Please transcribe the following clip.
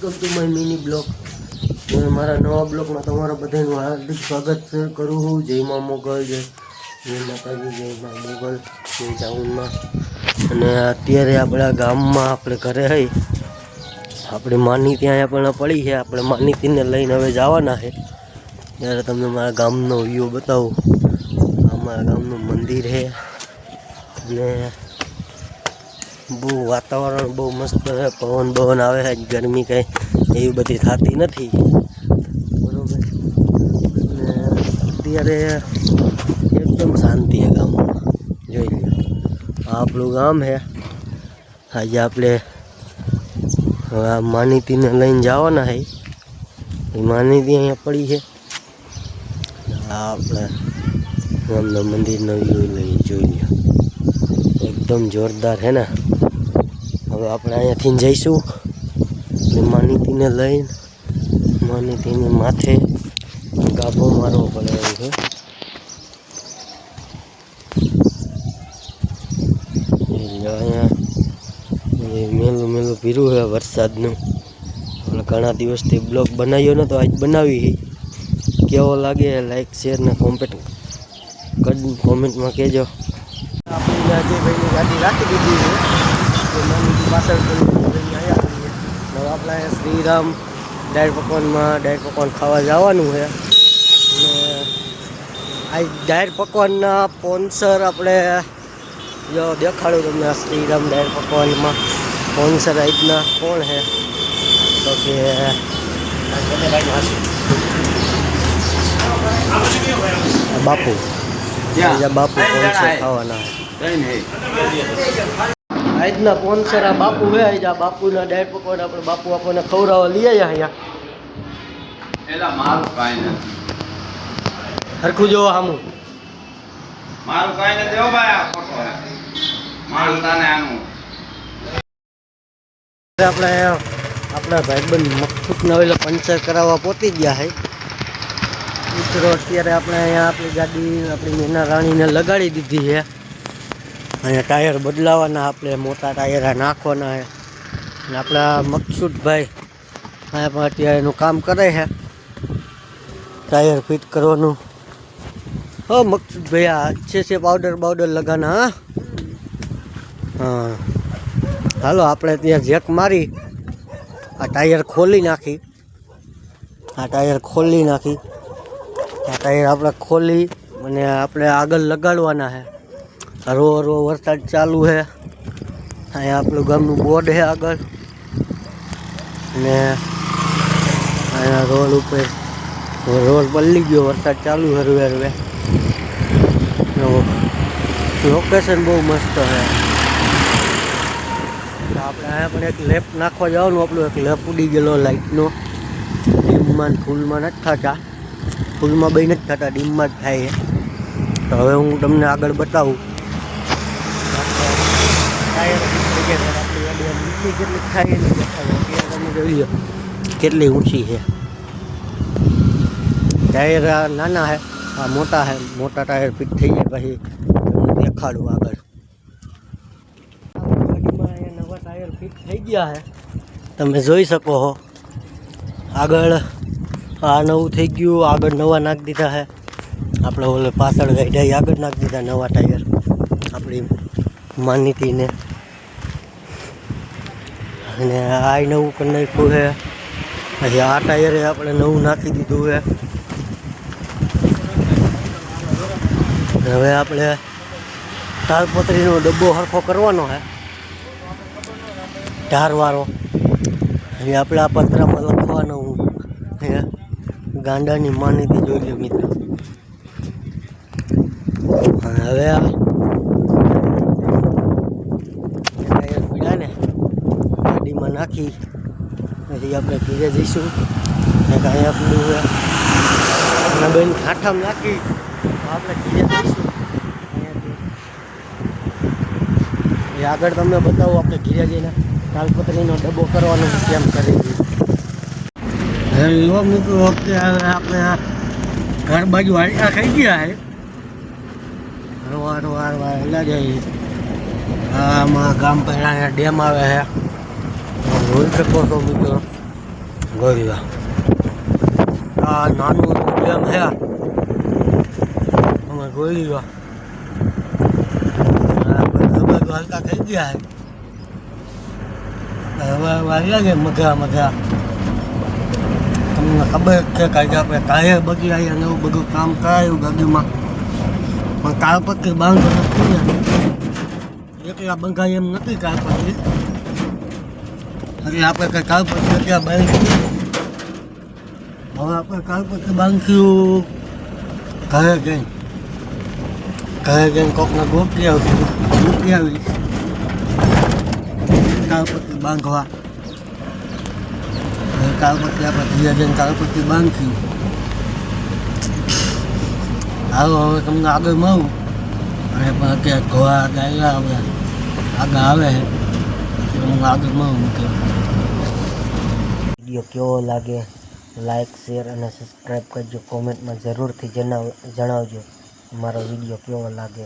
Welcome to my mini blog. મારા નવા બ્લોગમાં તમારા બધાનું હાર્દિક સ્વાગત કરું છું. જય મા મોગલ, જય માતાજી, જય મા મોગલ, જય ચાઉનમાં. અને અત્યારે આપણા ગામમાં આપણે ઘરે હોય, આપણી માની ત્યાં પણ પડી છે. આપણે માનીતીને લઈને હવે જવાના છે. ત્યારે તમને મારા ગામનો વ્યૂ બતાવું. અમારા ગામનું મંદિર છે અને બહુ વાતાવરણ બહુ મસ્ત છે. પવન આવે છે. ગરમી કંઈ એવી બધી થતી નથી, બરાબર. અને અત્યારે એકદમ શાંતિ છે ગામમાં. જોઈ લો, આ આપણું ગામ છે. આજે આપણે આ માનીતીને લઈને જવાના છે. એ માનીતી અહીંયા પડી છે. આ આપણે ગામના મંદિરનો વ્યૂ લઈ જોઈ લો, એકદમ જોરદાર છે ને. હવે આપણે અહીંયાથી જઈશું માનીતીને લઈને. માનીતીની માથે ગાભો મારવો પડે એવું છે. અહીંયા મેલું ભીરું છે વરસાદનું. ઘણા દિવસથી બ્લોગ બનાવ્યો નતો, આજ બનાવી. કેવો લાગે લાઈક શેર ને કોમેન્ટમાં કહેજો. આપણી અજયભાઈની ગાડી રાખી દીધી છે. પાછળ આવ્યા કરીએ. હવે આપણે શ્રીરામ ડાયર પકવાન ખાવા જવાનું છે. અને આ ડાયર પકવાનના સ્પોન્સર આપણે જો દેખાડું તમને. શ્રીરામ ડાયર પકવાનમાં સ્પોન્સર આજના કોણ છે તો કે બાપુ. બાપુ સ્પોન્સર ખાવાના આજના સ્પોન્સર આ બાપુ છે. આ બાપુના ડાયર પકવાન આપણે બાપુ આપણને ખવડાવવા લઈ આવ્યા અહીંયા. હરખું જોવો સામું. મારું કઈ નથી હો ભાઈ. આ ફોટો મારું તાને આનું આપણે આપણા ભાઈબંધ મકસુદના ઓલા પંચર કરાવવા પહોંચી ગયા છે મિત્રો. અત્યારે આપણે અહીંયા આપણી ગાડી આપણી મેના રાણીને લગાડી દીધી છે. અહીંયા ટાયર બદલાવાના, આપણે મોટા ટાયર નાખવાના છે. અને આપણા મકસુદભાઈ અહીંયા પણ અત્યારે એનું કામ કરે છે, ટાયર ફિટ કરવાનું. હો મકસુદભાઈ, આ अच्छे से પાવડર લગાના. હા હાલો, આપણે ત્યાં જેક મારી આ ટાયર ખોલી નાખી. આ ટાયર આપણે ખોલી અને આપણે આગળ લગાડવાના છે. રો વરસાદ ચાલુ છે. અહીંયા આપણું ગામનું બોર્ડ છે આગળ. અને અહીંયા રોડ ઉપર રોડ પલ્લી ગયો, વરસાદ ચાલુ હરવે. લોકેશન બહુ મસ્ત છે. આપણે અહીંયા પણ એક લેપ નાખવા જવાનું. આપણું એક લેપ ઉડી ગયેલો લાઇટનો. ડીમમાં ફૂલમાં નથી થતા, ફૂલમાં બી નથી થતા, ડીમમાં જ થાય છે. તો હવે હું તમને આગળ બતાવું. કેટલી થાય તમે જોઈ લો કેટલી ઊંચી છે. ટાયર નાના છે, આ મોટા છે. મોટા ટાયર ફિટ થઈ જાય પછી દેખાડું આગળ. ગાડીમાં નવા ટાયર ફિટ થઈ ગયા છે, તમે જોઈ શકો છો. આગળ આ નવું થઈ ગયું, આગળ નવા નાખી દીધા છે. આપણે ઓલે પાછળ ગાડી આગળ નાખી દીધા નવા ટાયર આપણી માનીતીને. અને આ નવું કરી નાખ્યું છે. પછી આ ટાયરે આપણે નવું નાખી દીધું છે. હવે આપણે તાલપત્રીનો ડબ્બો સરખો કરવાનો છે, ઢારવાળો. અને આપણે આ પત્રમાં લખવાનો હું ગાંડાની માનીતી જોઈ લો મિત્રો. અને હવે આ ટાયર પીડા ને ગાડીમાં નાખી પછી આપણે ઘીરે જઈશું. કાંઈ આપણું અને બેન ખાઠામાં નાખી આપણે ઘીરે જઈશું. એ આગળ તમને બતાવું આપણે ઘીરે જઈને તાલપત્રીનો ડબ્બો કરવાનો કેમ કરી દીધું. મિત્રો વખતે આપણે ઘર બાજુ હાલ્યા ખાઈ ગયા છે. વાર હેલા જઈએ. આમાં ગામ પહેલાં ડેમ આવે છે, જોઈ શકો છો મિત્રો. ગોળીવા આ નાનું ડેમ છે અમે ગોળીવા હલકા થઈ ગયા હવે વાગ્યા છે મજા તમને ખબર છે કે આપણે ટાયર બગી આવ્યા ને એવું બધું કામ કરાયું ગાડીમાં પણ કાળ પછી બાંધો નથી એકલા બંધાય એમ નથી કાળ પછી એટલે આપણે કંઈ કાળ પછી ત્યાં બાંધ્યું હવે આપણે કાળ પછી બાંધ્યું ઘરે જઈને કોકને ગોપી આવી કાળ પછી બાંધવા કાળ પછી આપણે ધીરે જઈને કાળ પછી બાંધ્યું હાલો હવે તમને આગળ મળું અને પણ અત્યારે ઘોડા ગાયલા હવે આગળ આવે છે હું આગળ મળું વિડીયો કેવો લાગે લાઈક શેર અને સબસ્ક્રાઈબ કરજો કોમેન્ટમાં જરૂરથી જણાવજો મારો વિડીયો કેવો લાગે.